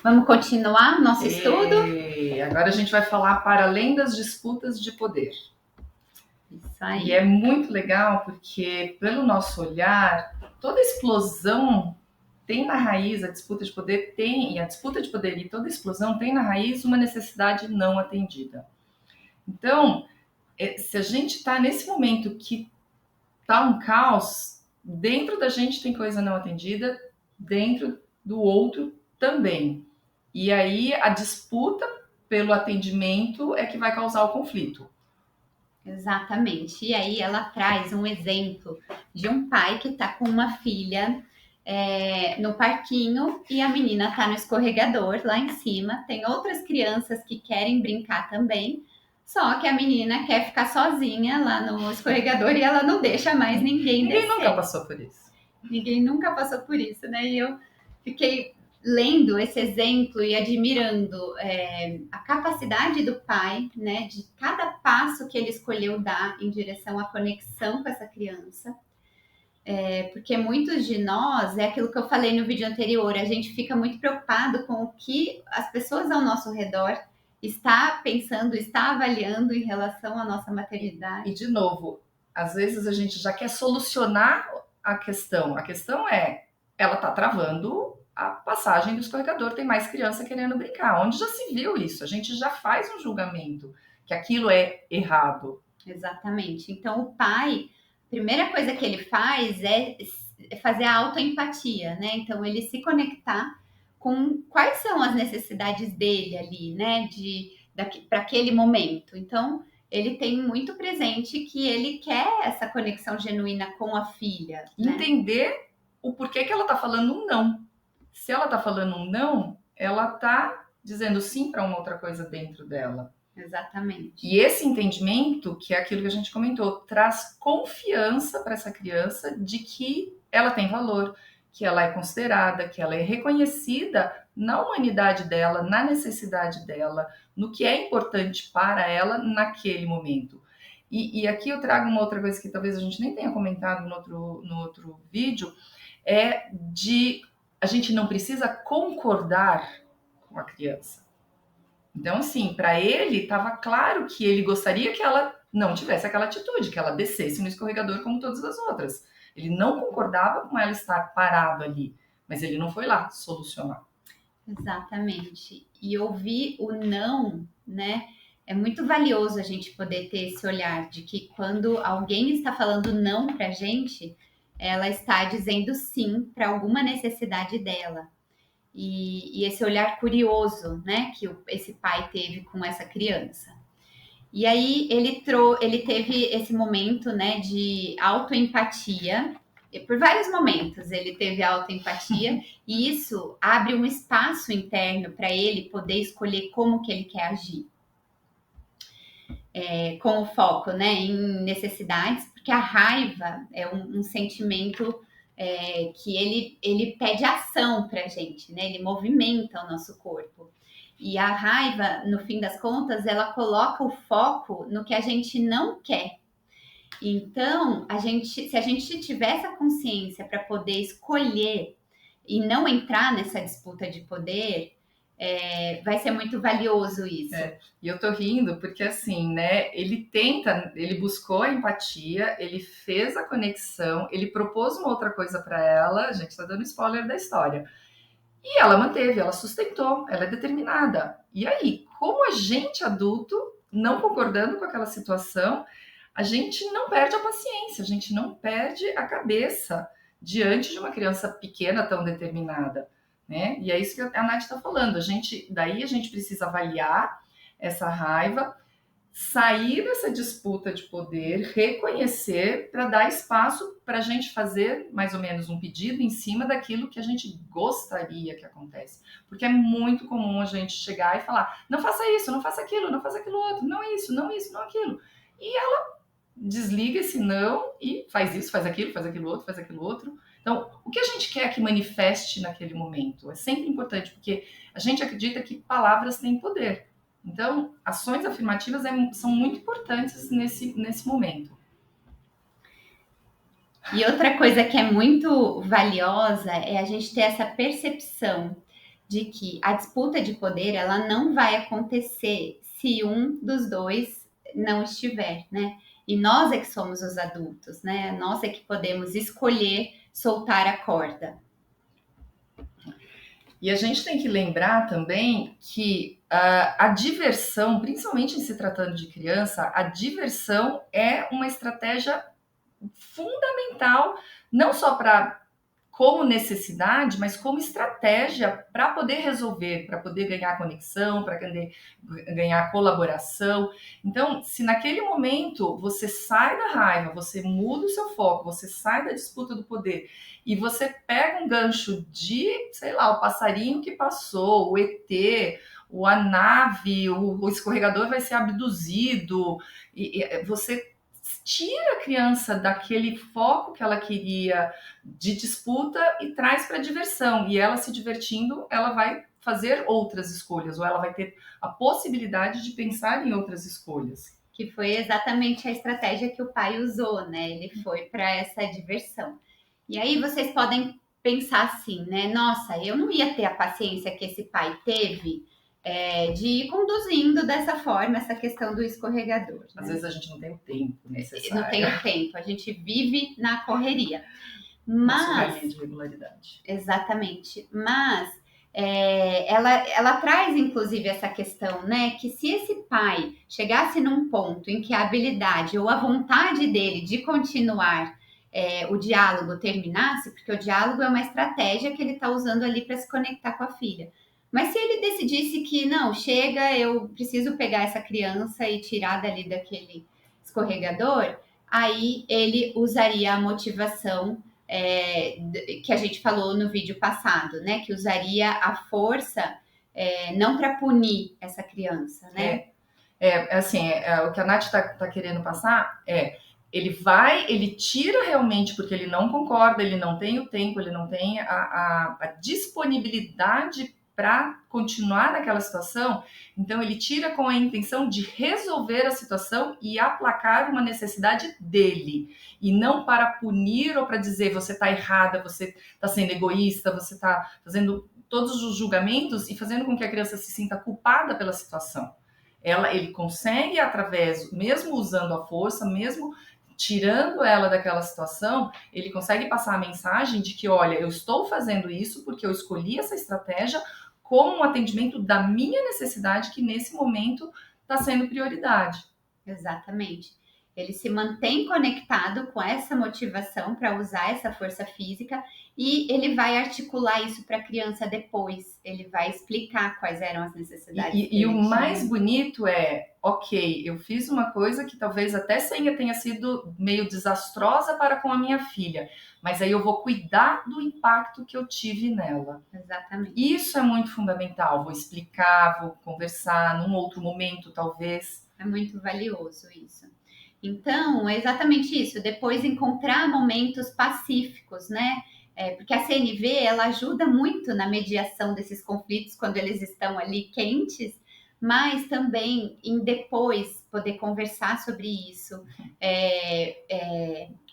Vamos continuar o nosso estudo? Agora a gente vai falar para além das disputas de poder. Isso aí. E é muito legal porque, pelo nosso olhar, toda explosão tem na raiz, a disputa de poder tem, e a disputa de poder e toda explosão tem na raiz uma necessidade não atendida. Então, se a gente está nesse momento que está um caos, dentro da gente tem coisa não atendida, dentro do outro também. E aí a disputa pelo atendimento é que vai causar o conflito. Exatamente. E aí ela traz um exemplo de um pai que está com uma filha no parquinho e a menina está no escorregador lá em cima. Tem outras crianças que querem brincar também, só que a menina quer ficar sozinha lá no escorregador e ela não deixa mais ninguém descer. Ninguém nunca passou por isso. Ninguém nunca passou por isso, né? E eu fiquei lendo esse exemplo e admirando a capacidade do pai, né, de cada passo que ele escolheu dar em direção à conexão com essa criança. Porque muitos de nós, é aquilo que eu falei no vídeo anterior, a gente fica muito preocupado com o que as pessoas ao nosso redor está pensando, está avaliando em relação à nossa maternidade. E de novo, às vezes a gente já quer solucionar a questão. A questão é, ela está travando a passagem do escorregador, tem mais criança querendo brincar. Onde já se viu isso? A gente já faz um julgamento que aquilo é errado. Exatamente. Então, o pai, a primeira coisa que ele faz é fazer a autoempatia, né? Então, ele se conectar com quais são as necessidades dele ali, né? Para aquele momento. Então, ele tem muito presente que ele quer essa conexão genuína com a filha. Entender o porquê que ela está falando um não. Se ela está falando um não, ela está dizendo sim para uma outra coisa dentro dela. Exatamente. E esse entendimento, que é aquilo que a gente comentou, traz confiança para essa criança de que ela tem valor, que ela é considerada, que ela é reconhecida na humanidade dela, na necessidade dela, no que é importante para ela naquele momento. E aqui eu trago uma outra coisa que talvez a gente nem tenha comentado no outro vídeo, é de a gente não precisa concordar com a criança. Então, assim, para ele estava claro que ele gostaria que ela não tivesse aquela atitude, que ela descesse no escorregador como todas as outras. Ele não concordava com ela estar parado ali, mas ele não foi lá solucionar. Exatamente. E ouvir o não, né? É muito valioso a gente poder ter esse olhar de que quando alguém está falando não pra gente, ela está dizendo sim para alguma necessidade dela. E esse olhar curioso, né, que esse pai teve com essa criança. E aí ele teve esse momento, né, de autoempatia. E por vários momentos ele teve autoempatia e isso abre um espaço interno para ele poder escolher como que ele quer agir. Com o foco, né, em necessidades, porque a raiva é um sentimento que ele pede ação para a gente, né? Ele movimenta o nosso corpo. E a raiva, no fim das contas, ela coloca o foco no que a gente não quer. Então, se a gente tiver essa consciência para poder escolher e não entrar nessa disputa de poder, vai ser muito valioso isso. E eu tô rindo porque assim, né, ele buscou a empatia, ele fez a conexão, ele propôs uma outra coisa para ela, a gente tá dando spoiler da história. E ela manteve, ela sustentou, ela é determinada. E aí, como a gente adulto, não concordando com aquela situação, a gente não perde a paciência, a gente não perde a cabeça diante de uma criança pequena tão determinada. Né? E é isso que a Nath está falando. Daí a gente precisa avaliar essa raiva, sair dessa disputa de poder, reconhecer para dar espaço para a gente fazer mais ou menos um pedido em cima daquilo que a gente gostaria que acontece. Porque é muito comum a gente chegar e falar, não faça isso, não faça aquilo, não faça aquilo outro, não isso, não aquilo. E ela desliga esse não e faz isso, faz aquilo outro, faz aquilo outro. Então, o que a gente quer que manifeste naquele momento é sempre importante, porque a gente acredita que palavras têm poder. Então, ações afirmativas são muito importantes nesse momento. E outra coisa que é muito valiosa é a gente ter essa percepção de que a disputa de poder ela não vai acontecer se um dos dois não estiver, né? E nós é que somos os adultos, né? Nós é que podemos escolher soltar a corda. E a gente tem que lembrar também que a diversão, principalmente em se tratando de criança, a diversão é uma estratégia fundamental, não só para como necessidade, mas como estratégia para poder resolver, para poder ganhar conexão, para ganhar colaboração. Então, se naquele momento você sai da raiva, você muda o seu foco, você sai da disputa do poder e você pega um gancho de, sei lá, o passarinho que passou, o ET, a nave, o escorregador vai ser abduzido, e você tira a criança daquele foco que ela queria de disputa e traz para diversão. E ela se divertindo, ela vai fazer outras escolhas, ou ela vai ter a possibilidade de pensar em outras escolhas. Que foi exatamente a estratégia que o pai usou, né? Ele foi para essa diversão. E aí vocês podem pensar assim, né? Nossa, eu não ia ter a paciência que esse pai teve de ir conduzindo dessa forma essa questão do escorregador. Né? Às vezes a gente não tem o tempo necessário. Não tem o tempo, a gente vive na correria. Mas de regularidade. Exatamente. Mas ela traz, inclusive, essa questão, né? Que se esse pai chegasse num ponto em que a habilidade ou a vontade dele de continuar o diálogo terminasse, porque o diálogo é uma estratégia que ele está usando ali para se conectar com a filha. Mas se ele decidisse que não, chega, eu preciso pegar essa criança e tirar dali daquele escorregador, aí ele usaria a motivação que a gente falou no vídeo passado, né? Que usaria a força não para punir essa criança, né? O que a Nath tá querendo passar ele tira realmente porque ele não concorda, ele não tem o tempo, ele não tem a disponibilidade para continuar naquela situação, então ele tira com a intenção de resolver a situação e aplacar uma necessidade dele, e não para punir ou para dizer você está errada, você está sendo egoísta, você está fazendo todos os julgamentos e fazendo com que a criança se sinta culpada pela situação. Ele consegue, através, mesmo usando a força, mesmo tirando ela daquela situação, ele consegue passar a mensagem de que, olha, eu estou fazendo isso porque eu escolhi essa estratégia como um atendimento da minha necessidade, que nesse momento está sendo prioridade. Exatamente. Ele se mantém conectado com essa motivação para usar essa força física e ele vai articular isso para a criança depois. Ele vai explicar quais eram as necessidades. E o mais bonito ok, eu fiz uma coisa que talvez até tenha sido meio desastrosa para com a minha filha, mas aí eu vou cuidar do impacto que eu tive nela. Exatamente. Isso é muito fundamental. Vou explicar, vou conversar num outro momento, talvez. É muito valioso isso. Então, é exatamente isso. Depois encontrar momentos pacíficos, né? Porque a CNV, ela ajuda muito na mediação desses conflitos quando eles estão ali quentes, mas também em depois poder conversar sobre isso,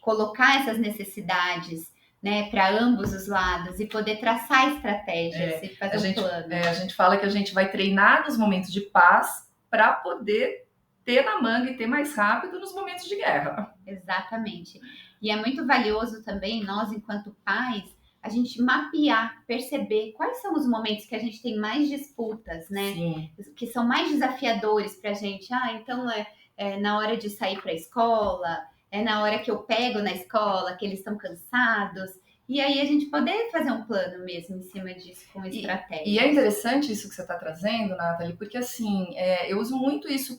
colocar essas necessidades, né, para ambos os lados e poder traçar estratégias e fazer um plano. A gente fala que a gente vai treinar nos momentos de paz para poder ter na manga e ter mais rápido nos momentos de guerra. Exatamente. E é muito valioso também, nós, enquanto pais, a gente mapear, perceber quais são os momentos que a gente tem mais disputas, né? Sim. Que são mais desafiadores para a gente. Então é na hora de sair para a escola, é na hora que eu pego na escola, que eles estão cansados. E aí a gente poder fazer um plano mesmo em cima disso, com estratégia. E é interessante isso que você está trazendo, Nathalie, porque assim, eu uso muito isso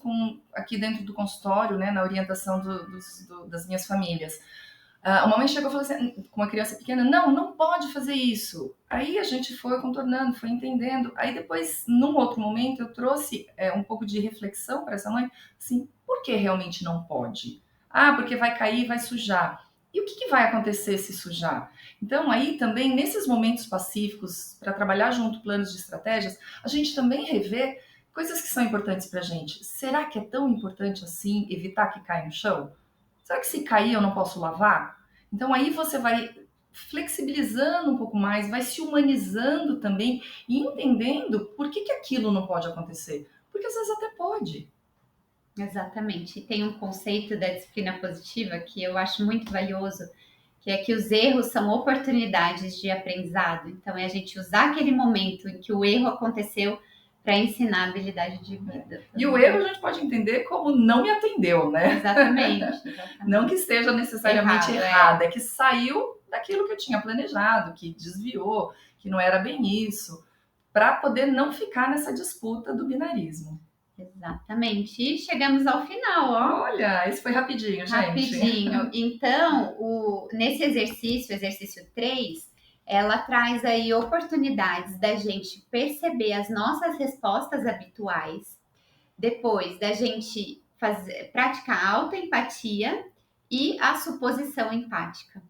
aqui dentro do consultório, né, na orientação das minhas famílias. Uma mãe chegou e falou assim, com uma criança pequena, não pode fazer isso. Aí a gente foi contornando, foi entendendo. Aí depois, num outro momento, eu trouxe um pouco de reflexão para essa mãe, assim, por que realmente não pode? Porque vai cair, vai sujar. E o que vai acontecer se sujar? Então, aí também, nesses momentos pacíficos, para trabalhar junto planos de estratégias, a gente também revê coisas que são importantes para a gente. Será que é tão importante assim evitar que caia no chão? Será que se cair eu não posso lavar? Então, aí você vai flexibilizando um pouco mais, vai se humanizando também e entendendo por que aquilo não pode acontecer. Porque às vezes até pode. Exatamente. E tem um conceito da disciplina positiva que eu acho muito valioso, que é que os erros são oportunidades de aprendizado. Então, é a gente usar aquele momento em que o erro aconteceu para ensinar a habilidade de vida. E o erro a gente pode entender como não me atendeu, né? Exatamente, exatamente. Não que esteja necessariamente errada, é que saiu daquilo que eu tinha planejado, que desviou, que não era bem isso, para poder não ficar nessa disputa do binarismo. Exatamente. E chegamos ao final, ó. Olha, isso foi rapidinho, gente. Rapidinho. Então, nesse exercício 3, ela traz aí oportunidades da gente perceber as nossas respostas habituais, depois da gente praticar autoempatia e a suposição empática.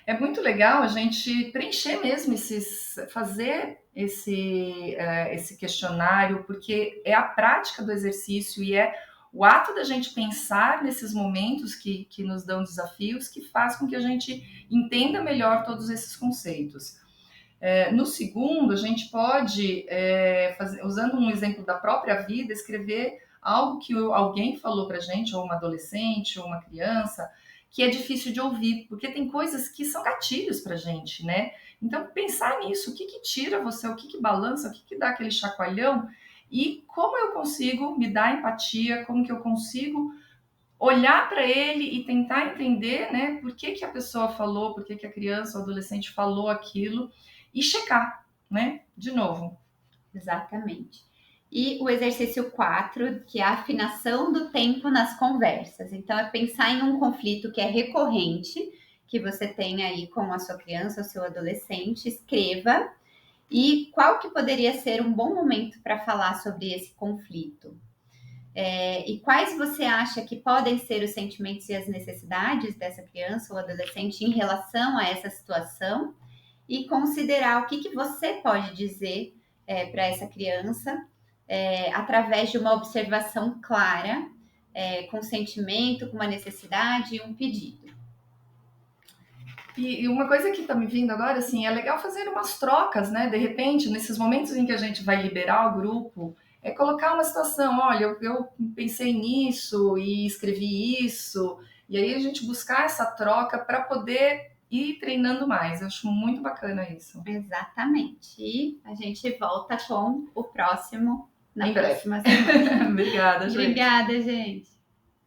É muito legal a gente preencher mesmo fazer esse questionário, porque é a prática do exercício e é o ato da gente pensar nesses momentos que nos dão desafios que faz com que a gente entenda melhor todos esses conceitos. No segundo, a gente pode, usando um exemplo da própria vida, escrever algo que alguém falou para a gente, ou uma adolescente, ou uma criança, que é difícil de ouvir, porque tem coisas que são gatilhos para a gente, né? Então, pensar nisso, o que tira você, o que balança, o que dá aquele chacoalhão, e como eu consigo me dar empatia, como que eu consigo olhar para ele e tentar entender, né, por que a pessoa falou, por que a criança ou adolescente falou aquilo, e checar, né, de novo. Exatamente. E o exercício 4, que é a afinação do tempo nas conversas. Então, é pensar em um conflito que é recorrente, que você tem aí com a sua criança ou seu adolescente, escreva. E qual que poderia ser um bom momento para falar sobre esse conflito? E quais você acha que podem ser os sentimentos e as necessidades dessa criança ou adolescente em relação a essa situação? E considerar o que você pode dizer para essa criança através de uma observação clara, com sentimento, com uma necessidade e um pedido. E uma coisa que está me vindo agora, assim, é legal fazer umas trocas, né? De repente, nesses momentos em que a gente vai liberar o grupo, é colocar uma situação, olha, eu pensei nisso e escrevi isso, e aí a gente buscar essa troca para poder ir treinando mais. Eu acho muito bacana isso. Exatamente. E a gente volta com o próximo na em breve. próxima semana. Obrigada, gente. Obrigada, gente.